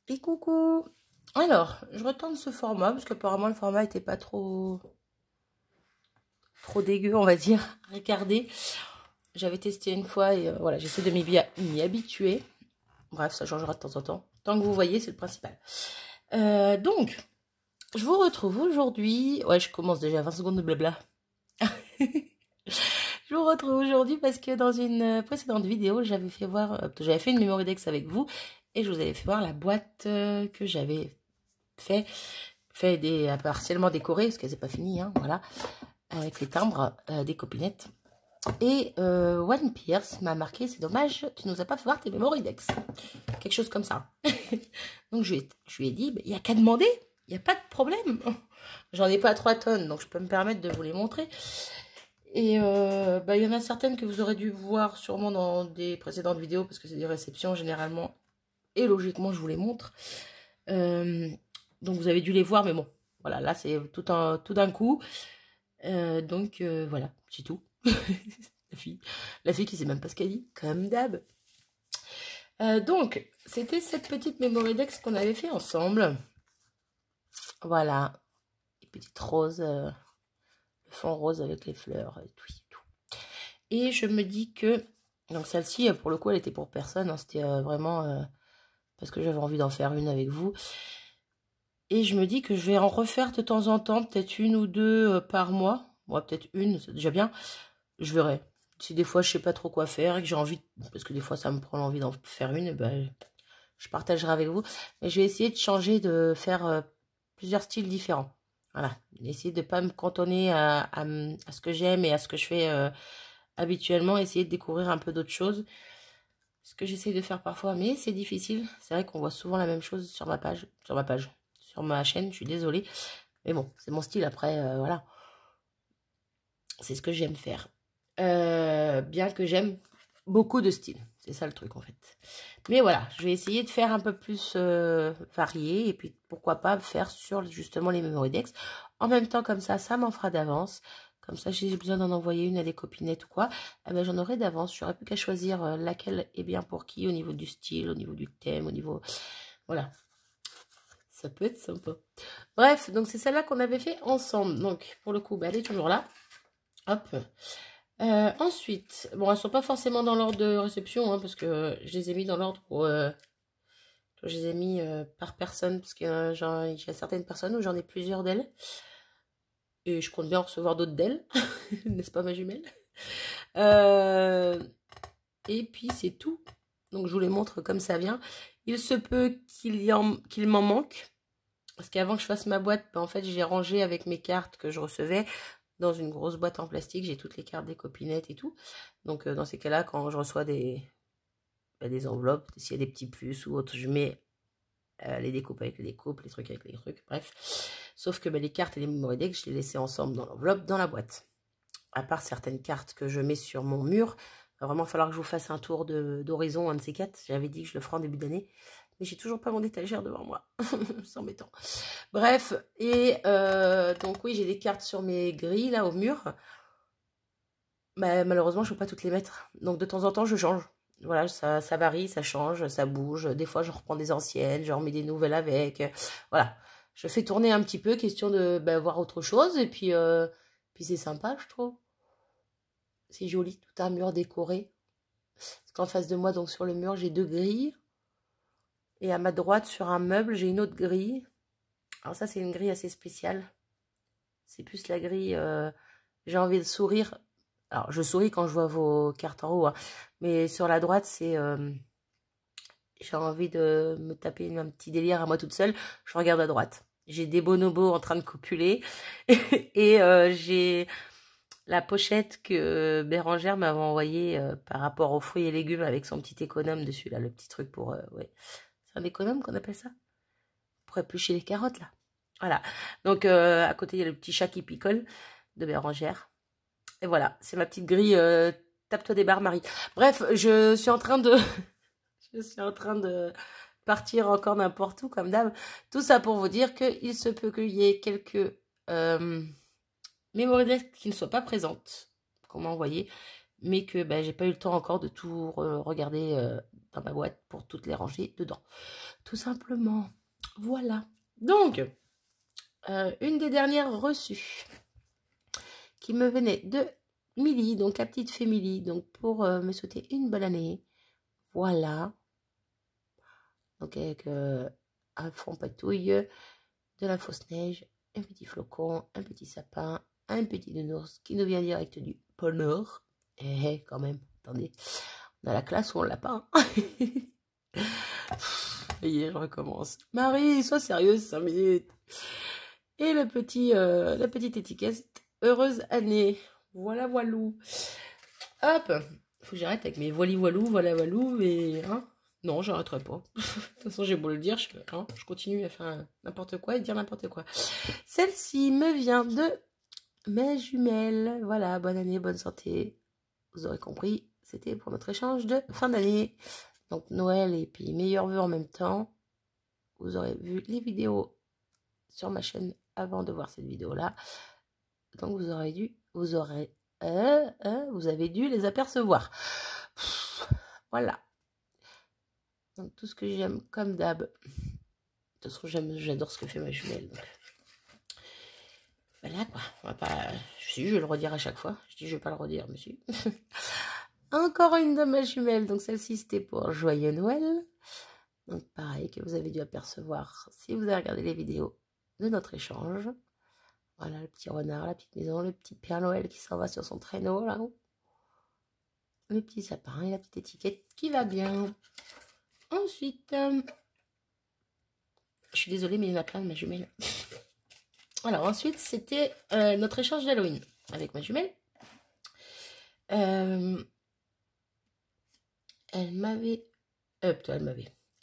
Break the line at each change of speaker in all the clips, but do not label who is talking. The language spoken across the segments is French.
Et coucou. Alors, je retourne ce format parce qu'apparemment le format était pas trop dégueu, on va dire. Regardez, j'avais testé une fois et voilà, j'essaie de m'y habituer. Bref, ça changera de temps en temps. Tant que vous voyez, c'est le principal. Donc, je vous retrouve aujourd'hui. Ouais, je commence déjà 20 secondes de blabla. Je vous retrouve aujourd'hui parce que dans une précédente vidéo, j'avais fait une memory dex avec vous et je vous avais fait voir la boîte que j'avais fait partiellement décorée parce qu'elle n'est pas finie, hein, voilà, avec les timbres des copinettes. Et One Pierce m'a marqué, c'est dommage, tu nous as pas fait voir tes memory dex, quelque chose comme ça. Donc je lui ai dit, il n'y a qu'à demander, il n'y a pas de problème. J'en ai pas 3 tonnes, donc je peux me permettre de vous les montrer. Et il y en a certaines que vous aurez dû voir sûrement dans des précédentes vidéos parce que c'est des réceptions généralement et logiquement je vous les montre. Donc vous avez dû les voir, mais bon, voilà, là c'est tout d'un coup. Donc voilà, c'est tout. la fille qui sait même pas ce qu'elle dit, comme d'hab. Donc, c'était cette petite memory dex qu'on avait fait ensemble. Voilà, les petites roses, le fond rose avec les fleurs et tout. Et je me dis que, donc celle-ci, pour le coup, elle était pour personne, hein, c'était vraiment parce que j'avais envie d'en faire une avec vous. Et je me dis que je vais en refaire de temps en temps, peut-être une ou deux par mois. Bon, peut-être une, c'est déjà bien. Je verrai. Si des fois je sais pas trop quoi faire et que j'ai envie, parce que des fois ça me prend l'envie d'en faire une, ben, je partagerai avec vous. Mais je vais essayer de changer, de faire plusieurs styles différents. Voilà. Essayer de ne pas me cantonner à ce que j'aime et à ce que je fais habituellement. Essayer de découvrir un peu d'autres choses. Ce que j'essaie de faire parfois, mais c'est difficile. C'est vrai qu'on voit souvent la même chose sur ma page. Sur ma chaîne, je suis désolée. Mais bon, c'est mon style après, voilà. C'est ce que j'aime faire. Bien que j'aime beaucoup de styles. C'est ça le truc en fait. Mais voilà, je vais essayer de faire un peu plus varié. Et puis pourquoi pas faire sur justement les memory dex. En même temps comme ça m'en fera d'avance. Comme ça, si j'ai besoin d'en envoyer une à des copinettes ou quoi, eh ben, j'en aurai d'avance. J'aurais plus qu'à choisir laquelle est bien pour qui, au niveau du style, au niveau du thème, au niveau... Voilà. Ça peut être sympa. Bref, donc c'est celle-là qu'on avait fait ensemble. Donc, pour le coup, elle est toujours là. Hop. Ensuite, bon, elles sont pas forcément dans l'ordre de réception, hein, parce que je les ai mis dans l'ordre pour... je les ai mis par personne, parce que j'ai certaines personnes où j'en ai plusieurs d'elles. Et je compte bien en recevoir d'autres d'elles. N'est-ce pas, ma jumelle? Et puis, c'est tout. Donc, je vous les montre comme ça vient. Il se peut qu'il m'en manque. Parce qu'avant que je fasse ma boîte, en fait, j'ai rangé avec mes cartes que je recevais dans une grosse boîte en plastique. J'ai toutes les cartes des copinettes et tout. Donc, dans ces cas-là, quand je reçois des enveloppes, s'il y a des petits plus ou autres, je mets les découpes avec les découpes, les trucs avec les trucs, bref. Sauf que les cartes et les memory decks, je les laissais ensemble dans l'enveloppe, dans la boîte. À part certaines cartes que je mets sur mon mur, il va vraiment falloir que je vous fasse un tour d'horizon, un de ces quatre. J'avais dit que je le ferai en début d'année. Mais j'ai toujours pas mon étagère devant moi. C'est embêtant. Bref, et donc oui, j'ai des cartes sur mes grilles, là, au mur. Mais malheureusement, je ne peux pas toutes les mettre. Donc de temps en temps, je change. Voilà, ça varie, ça change, ça bouge. Des fois, je reprends des anciennes, je remets des nouvelles avec. Voilà, je fais tourner un petit peu, question de voir autre chose. Et puis c'est sympa, je trouve. C'est joli, tout un mur décoré. Parce qu'en face de moi, donc sur le mur, j'ai 2 grilles. Et à ma droite, sur un meuble, j'ai une autre grille. Alors ça, c'est une grille assez spéciale. C'est plus la grille... j'ai envie de sourire. Alors, je souris quand je vois vos cartes en haut. Hein. Mais sur la droite, c'est... j'ai envie de me taper un petit délire à moi toute seule. Je regarde à droite. J'ai des bonobos en train de copuler. Et j'ai la pochette que Bérangère m'avait envoyée par rapport aux fruits et légumes avec son petit économe dessus. Là, le petit truc pour... ouais. C'est un économe qu'on appelle ça? Pour éplucher les carottes, là. Voilà. Donc, à côté, il y a le petit chat qui picole de Bérangère. Et voilà, c'est ma petite grille. Tape-toi des barres, Marie. Bref, je suis en train de... je suis en train de partir encore n'importe où, comme d'hab. Tout ça pour vous dire qu'il se peut qu'il y ait quelques memory decks qui ne soient pas présentes, qu'on m'a envoyé, mais que j'ai pas eu le temps encore de tout regarder dans ma boîte pour toutes les ranger dedans. Tout simplement. Voilà. Donc, une des dernières reçues qui me venait de Milly, donc la petite fée Milly, donc pour me souhaiter une bonne année. Voilà. Donc avec un fond patouille, de la fausse neige, un petit flocon, un petit sapin, un petit nounours qui nous vient direct du pôle Nord. Eh, quand même, attendez. On a la classe ou on l'a pas. Et je recommence. Marie, sois sérieuse, 5 minutes. Et le petit, la petite étiquette, heureuse année. Voilà, voilou. Hop, faut que j'arrête avec mes voilou, voilà, voilou, mais... Hein, non, j'arrêterai pas. De toute façon, j'ai beau le dire, je continue à faire n'importe quoi et dire n'importe quoi. Celle-ci me vient de mes jumelles. Voilà, bonne année, bonne santé. Vous aurez compris, c'était pour notre échange de fin d'année. Donc Noël et puis meilleurs vœux en même temps. Vous aurez vu les vidéos sur ma chaîne avant de voir cette vidéo-là. Donc vous avez dû les apercevoir. Voilà. Donc tout ce que j'aime comme d'hab. De toute façon, j'adore ce que fait ma jumelle. Donc. Voilà quoi. On va pas. Si, je vais le redire à chaque fois. Je dis je vais pas le redire, monsieur. Encore une de ma jumelle. Donc celle-ci c'était pour Joyeux Noël. Donc pareil que vous avez dû apercevoir si vous avez regardé les vidéos de notre échange. Voilà le petit renard, la petite maison, le petit Père Noël qui s'en va sur son traîneau là-haut. Le petit sapin et la petite étiquette qui va bien. Ensuite, je suis désolée mais il y en a plein de ma jumelle. Alors ensuite c'était notre échange d'Halloween avec ma jumelle.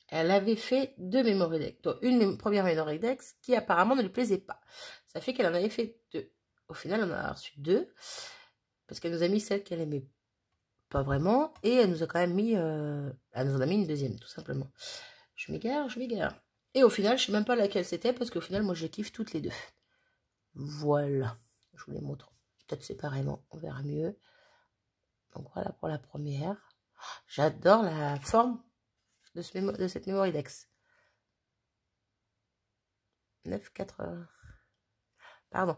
Elle avait fait 2 memory decks. Donc une première memory decks qui apparemment ne lui plaisait pas. Ça fait qu'elle en avait fait 2. Au final, on en a reçu 2. Parce qu'elle nous a mis celle qu'elle aimait pas vraiment. Et elle nous a quand même mis... elle nous en a mis une deuxième, tout simplement. Je m'égare. Et au final, je sais même pas laquelle c'était. Parce qu'au final, moi, je kiffe toutes les 2. Voilà. Je vous les montre peut-être séparément. On verra mieux. Donc voilà pour la première. J'adore la forme de cette memory dex. 9,4... Pardon.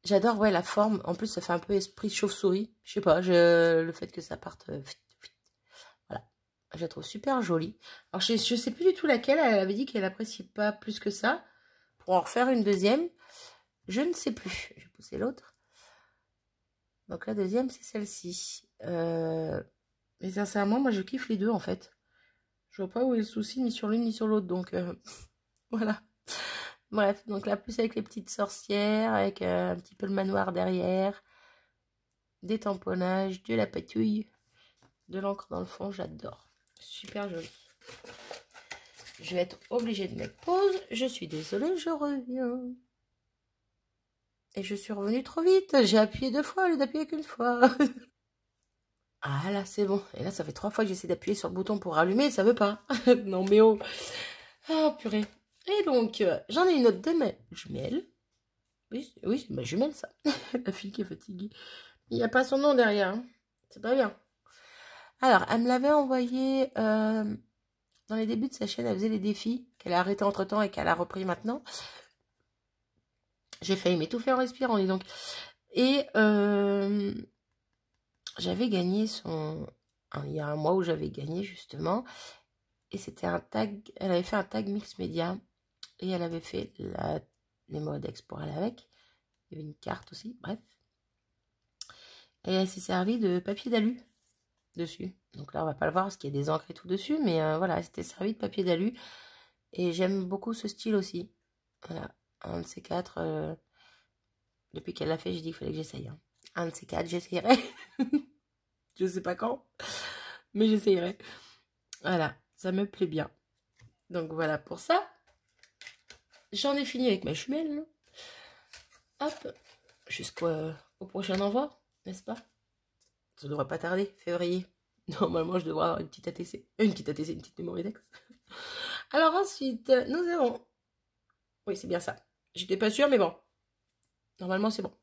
J'adore ouais, la forme. En plus, ça fait un peu esprit chauve-souris. Je sais pas, le fait que ça parte... voilà. Je la trouve super jolie. Alors, je sais plus du tout laquelle. Elle avait dit qu'elle apprécie pas plus que ça. Pour en refaire une deuxième. Je ne sais plus. Je vais pousser l'autre. Donc, la deuxième, c'est celle-ci. Mais sincèrement, moi, je kiffe les deux, en fait. Je vois pas où est le souci, ni sur l'une, ni sur l'autre. Donc, voilà. Bref, donc là, plus avec les petites sorcières, avec un petit peu le manoir derrière, des tamponnages, de la patouille, de l'encre dans le fond, j'adore. Super joli. Je vais être obligée de mettre pause. Je suis désolée, je reviens. Et je suis revenue trop vite. J'ai appuyé 2 fois au lieu d'appuyer qu'une fois. Ah là, c'est bon. Et là, ça fait 3 fois que j'essaie d'appuyer sur le bouton pour rallumer, ça veut pas. Non mais oh. Ah purée. Et donc, j'en ai une autre de ma jumelle. Oui, c'est ma jumelle, ça. La fille qui est fatiguée. Il n'y a pas son nom derrière. Hein. C'est pas bien. Alors, elle me l'avait envoyé dans les débuts de sa chaîne. Elle faisait les défis qu'elle a arrêté entre-temps et qu'elle a repris maintenant. J'ai failli m'étouffer en respirant, dis donc. Et j'avais gagné il y a un mois où j'avais gagné, justement. Et c'était un tag. Elle avait fait un tag mix média. Et elle avait fait les modex pour aller avec. Il y avait une carte aussi, bref. Et elle s'est servie de papier d'alu dessus. Donc là, on va pas le voir parce qu'il y a des encres et tout dessus. Mais voilà, elle s'était servie de papier d'alu. Et j'aime beaucoup ce style aussi. Voilà, un de ces 4. Depuis qu'elle l'a fait, j'ai dit qu'il fallait que j'essaye. Hein. Un de ces 4, j'essayerai. Je sais pas quand. Mais j'essayerai. Voilà, ça me plaît bien. Donc voilà pour ça. J'en ai fini avec ma jumelle. Hop, jusqu'au prochain envoi, n'est-ce pas? Ça devrait pas tarder, février. Normalement, je devrais avoir une petite ATC. Une petite mémoire dex. Alors ensuite, nous avons... Oui, c'est bien ça. J'étais pas sûre, mais bon. Normalement, c'est bon.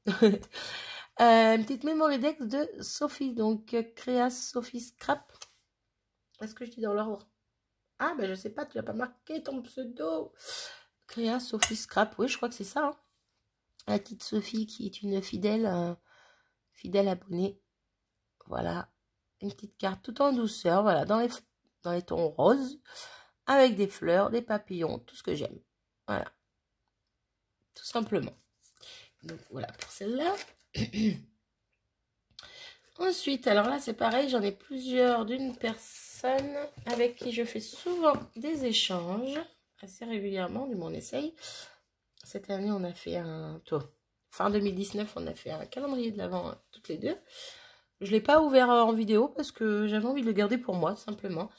Une petite Memory de Sophie, donc Créa Sophie Scrap. Est-ce que je dis dans l'ordre? Ah, ben je sais pas, tu n'as pas marqué ton pseudo. Créa Sophie Scrap, oui, je crois que c'est ça. Hein. La petite Sophie qui est une fidèle, fidèle abonnée. Voilà, une petite carte tout en douceur, voilà, dans les tons roses, avec des fleurs, des papillons, tout ce que j'aime. Voilà, tout simplement. Donc voilà pour celle-là. Ensuite, alors là c'est pareil, j'en ai plusieurs d'une personne avec qui je fais souvent des échanges, assez régulièrement, du moins on essaye. Cette année on a fait fin 2019, on a fait un calendrier de l'Avent toutes les deux. Je ne l'ai pas ouvert en vidéo parce que j'avais envie de le garder pour moi, simplement.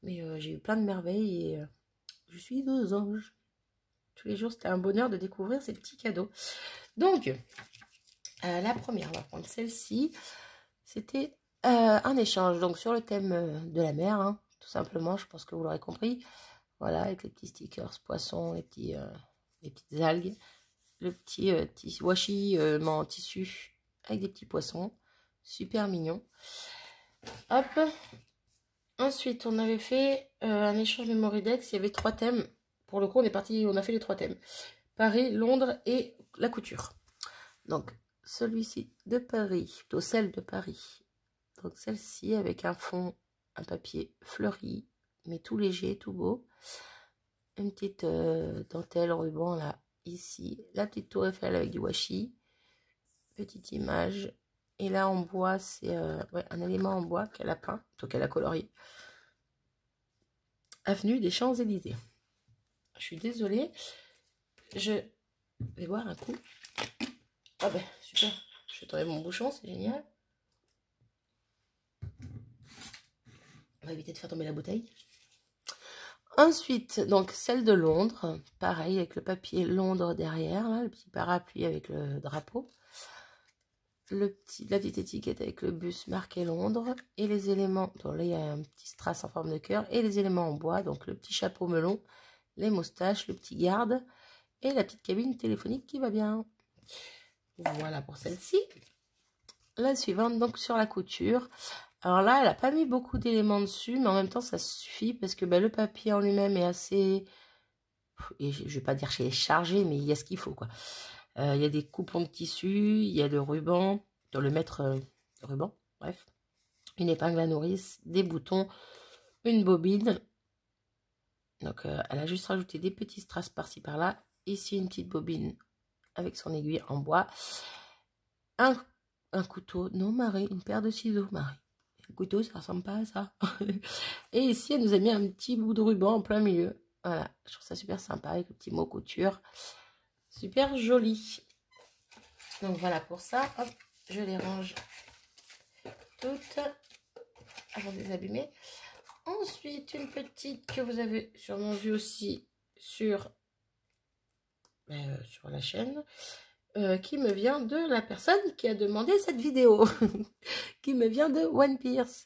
Mais j'ai eu plein de merveilles et je suis aux anges. Tous les jours, c'était un bonheur de découvrir ces petits cadeaux. Donc, la première, on va prendre celle-ci. C'était un échange, donc sur le thème de la mer, hein, tout simplement, je pense que vous l'aurez compris. Voilà, avec les petits stickers poissons, les petites algues, le petit washi en tissu avec des petits poissons. Super mignon. Hop. Ensuite, on avait fait un échange Memorydex. Il y avait 3 thèmes. Pour le coup, on a fait les 3 thèmes. Paris, Londres et la couture. Donc, celui-ci de Paris, plutôt celle de Paris. Donc, celle-ci avec un fond, un papier fleuri, mais tout léger, tout beau. Une petite dentelle, ruban là, ici. La petite tour Eiffel avec du washi. Petite image. Et là, en bois, c'est un élément en bois qu'elle a peint, plutôt qu'elle a colorié. Avenue des Champs-Élysées. Je suis désolée. Je vais boire un coup. Ah ben, super. Je vais tourner mon bouchon, c'est génial. On va éviter de faire tomber la bouteille. Ensuite, donc celle de Londres. Pareil, avec le papier Londres derrière, là, le petit parapluie avec le drapeau. La petite étiquette avec le bus marqué Londres et les éléments, donc là il y a un petit strass en forme de cœur et les éléments en bois, donc le petit chapeau melon, les moustaches, le petit garde et la petite cabine téléphonique qui va bien. Voilà pour celle-ci. La suivante, donc sur la couture. Alors là, elle n'a pas mis beaucoup d'éléments dessus, mais en même temps ça suffit parce que le papier en lui-même est assez, et je vais pas dire qu'il est chargé, mais il y a ce qu'il faut quoi. Il y a des coupons de tissu, il y a le ruban, dans le mètre ruban, bref. Une épingle à nourrice, des boutons, une bobine. Donc, elle a juste rajouté des petits strass par-ci par-là. Ici, une petite bobine avec son aiguille en bois. Un couteau. Non, Marie, une paire de ciseaux, Marie. Un couteau, ça ressemble pas à ça. Et ici, elle nous a mis un petit bout de ruban en plein milieu. Voilà, je trouve ça super sympa avec le petit mot couture. Super joli. Donc voilà pour ça. Hop, je les range toutes avant de les abîmer. Ensuite, une petite que vous avez sûrement vue aussi sur la chaîne, qui me vient de la personne qui a demandé cette vidéo, qui me vient de One Pierce.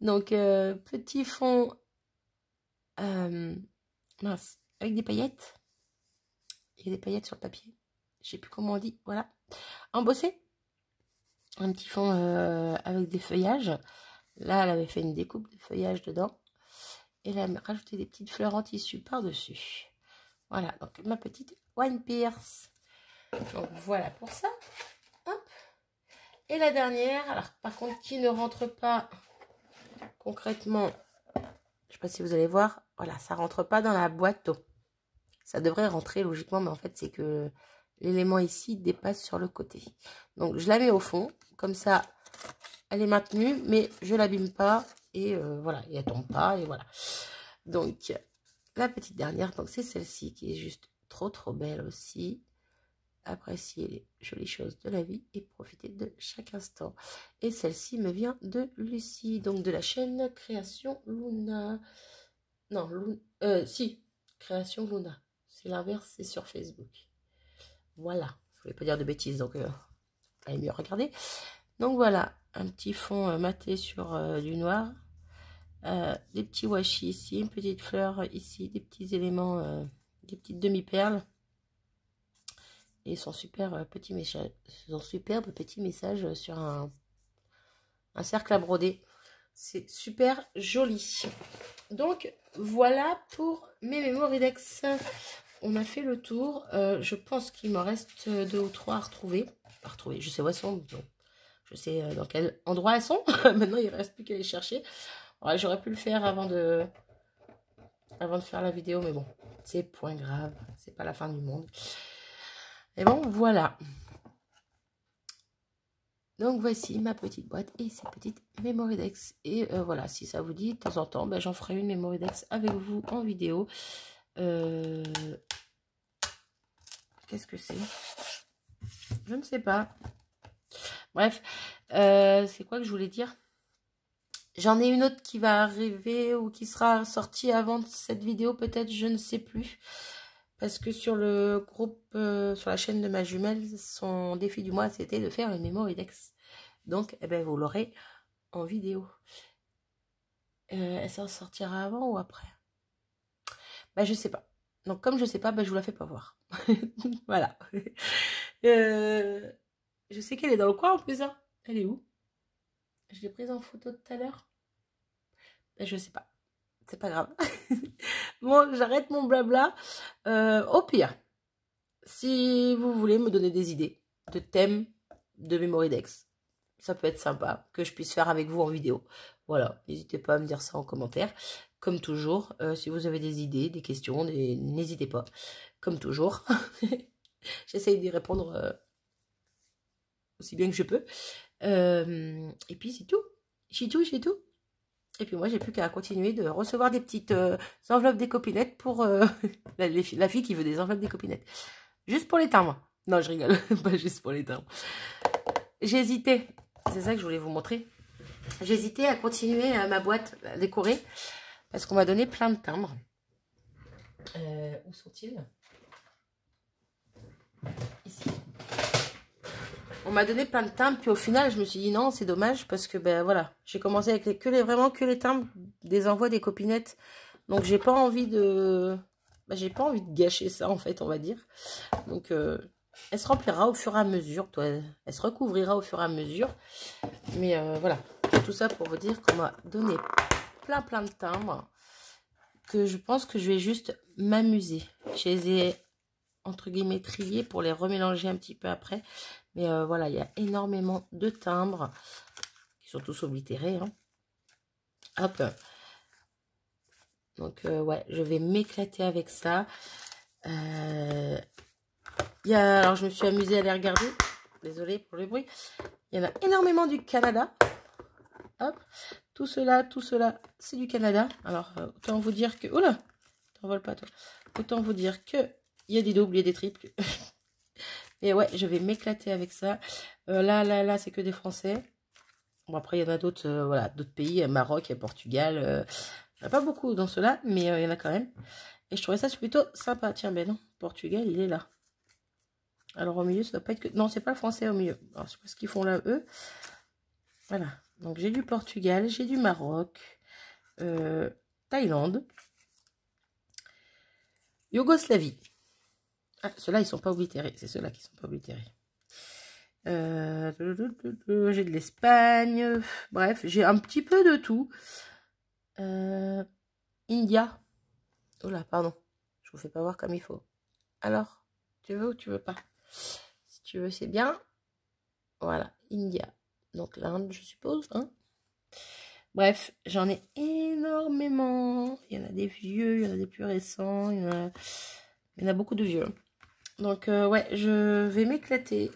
Donc, petit fond mince, avec des paillettes. Il y a des paillettes sur le papier. Je sais plus comment on dit. Voilà. Embossé. Un petit fond avec des feuillages. Là, elle avait fait une découpe de feuillage dedans. Et elle a rajouté des petites fleurs en tissu par-dessus. Voilà, donc ma petite One Pierce. Donc voilà pour ça. Hop. Et la dernière, alors par contre, qui ne rentre pas concrètement, je ne sais pas si vous allez voir, voilà, ça rentre pas dans la boîte. Ça devrait rentrer logiquement, mais en fait, c'est que l'élément ici dépasse sur le côté. Donc, je la mets au fond, comme ça, elle est maintenue, mais je l'abîme pas. Et voilà, et elle tombe pas, et voilà. Donc, la petite dernière, donc c'est celle-ci qui est juste trop belle aussi. Appréciez les jolies choses de la vie et profitez de chaque instant. Et celle-ci me vient de Lucie, donc de la chaîne Création Luna. Non, si, Création Luna. C'est l'inverse, c'est sur Facebook. Voilà, je voulais pas dire de bêtises, donc allez mieux regarder. Donc voilà, un petit fond maté sur du noir. Des petits washi ici, une petite fleur ici, des petits éléments, des petites demi-perles. Et son superbe petit message sur un cercle à broder. C'est super joli. Donc, voilà pour mes Mémoridex. On a fait le tour. Je pense qu'il me reste 2 ou 3 à retrouver. Je sais où elles sont. Donc, je sais dans quel endroit elles sont. Maintenant, il ne reste plus qu'à les chercher. Ouais, j'aurais pu le faire avant de faire la vidéo. Mais bon, c'est point grave. C'est pas la fin du monde. Et bon, voilà. Donc, voici ma petite boîte et ces petites Mémoridex. Et voilà, si ça vous dit, de temps en temps, ben, j'en ferai une Mémoridex avec vous en vidéo. Qu'est-ce que c'est? Je ne sais pas. Bref, c'est quoi que je voulais dire? J'en ai une autre qui va arriver ou qui sera sortie avant cette vidéo, peut-être, je ne sais plus. Parce que sur le groupe, sur la chaîne de ma jumelle, son défi du mois, c'était de faire une Mémoridex. Donc, eh ben, vous l'aurez en vidéo. Elle sortira avant ou après? Ben, je sais pas. Donc, comme je sais pas, ben, je vous la fais pas voir. Voilà. Je sais qu'elle est dans le coin en plus. Hein. Elle est où? Je l'ai prise en photo tout à l'heure. Ben, je sais pas. C'est pas grave. Bon, j'arrête mon blabla. Au pire, si vous voulez me donner des idées de thèmes de Mémoridex, ça peut être sympa que je puisse faire avec vous en vidéo. Voilà, n'hésitez pas à me dire ça en commentaire. Comme toujours, si vous avez des idées, des questions, n'hésitez pas. Comme toujours, j'essaye d'y répondre aussi bien que je peux. Et puis c'est tout. C'est tout. Et puis moi, j'ai plus qu'à continuer de recevoir des petites enveloppes des copinettes pour la fille qui veut des enveloppes des copinettes. Juste pour les timbres. Non, je rigole. Pas juste pour les timbres. J'hésitais. C'est ça que je voulais vous montrer. J'hésitais à continuer ma boîte à décorer. Parce qu'on m'a donné plein de timbres. Où sont-ils? Ici. On m'a donné plein de timbres, puis au final, je me suis dit non, c'est dommage parce que ben voilà, j'ai commencé avec vraiment que les timbres des envois des copinettes. Donc j'ai pas envie de gâcher ça en fait, on va dire. Donc elle se remplira au fur et à mesure, elle se recouvrira au fur et à mesure. Mais voilà, tout ça pour vous dire qu'on m'a donné plein de timbres que je pense que je vais juste m'amuser. Je les ai entre guillemets triés pour les remélanger un petit peu après. Mais voilà, il y a énormément de timbres qui sont tous oblitérés. Hein. Hop. Donc, ouais, je vais m'éclater avec ça. Alors, je me suis amusée à les regarder. Désolée pour le bruit. Il y en a énormément du Canada. Hop. Tout cela, c'est du Canada. Alors, autant vous dire que... Oula, t'envoles pas, toi. Autant vous dire que il y a des doubles, il y a des triples. Et ouais, je vais m'éclater avec ça. Là, c'est que des Français. Bon, après, il y en a d'autres, voilà, d'autres pays, Maroc, Portugal. Il n'y en a pas beaucoup dans ceux-là, mais il y en a quand même. Et je trouvais ça plutôt sympa. Tiens, ben non, Portugal, il est là. Alors, au milieu, ça doit pas être que... Non, c'est pas le français au milieu. Alors, je sais pas ce qu'ils font là, eux. Voilà. Donc, j'ai du Portugal, j'ai du Maroc, Thaïlande, Yougoslavie. Ah, ceux-là, ils sont pas oblitérés. C'est ceux-là qui sont pas oblitérés. J'ai de l'Espagne. Bref, j'ai un petit peu de tout. India. Oh là, pardon. Je vous fais pas voir comme il faut. Alors, tu veux ou tu veux pas? Si tu veux, c'est bien. Voilà, India. Donc l'Inde, je suppose. Hein, bref, j'en ai énormément. Il y en a des vieux, il y en a des plus récents. Il y en a beaucoup de vieux. Donc, ouais, je vais m'éclater.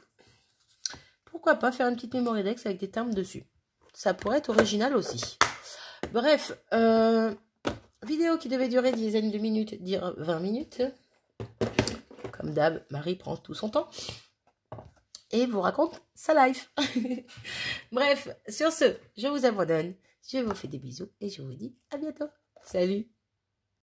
Pourquoi pas faire une petite Mémoridex avec des timbres dessus? Ça pourrait être original aussi. Bref, vidéo qui devait durer dizaines de minutes, dire 20 minutes. Comme d'hab, Marie prend tout son temps. Et vous raconte sa life. Bref, sur ce, je vous abandonne. Je vous fais des bisous et je vous dis à bientôt. Salut!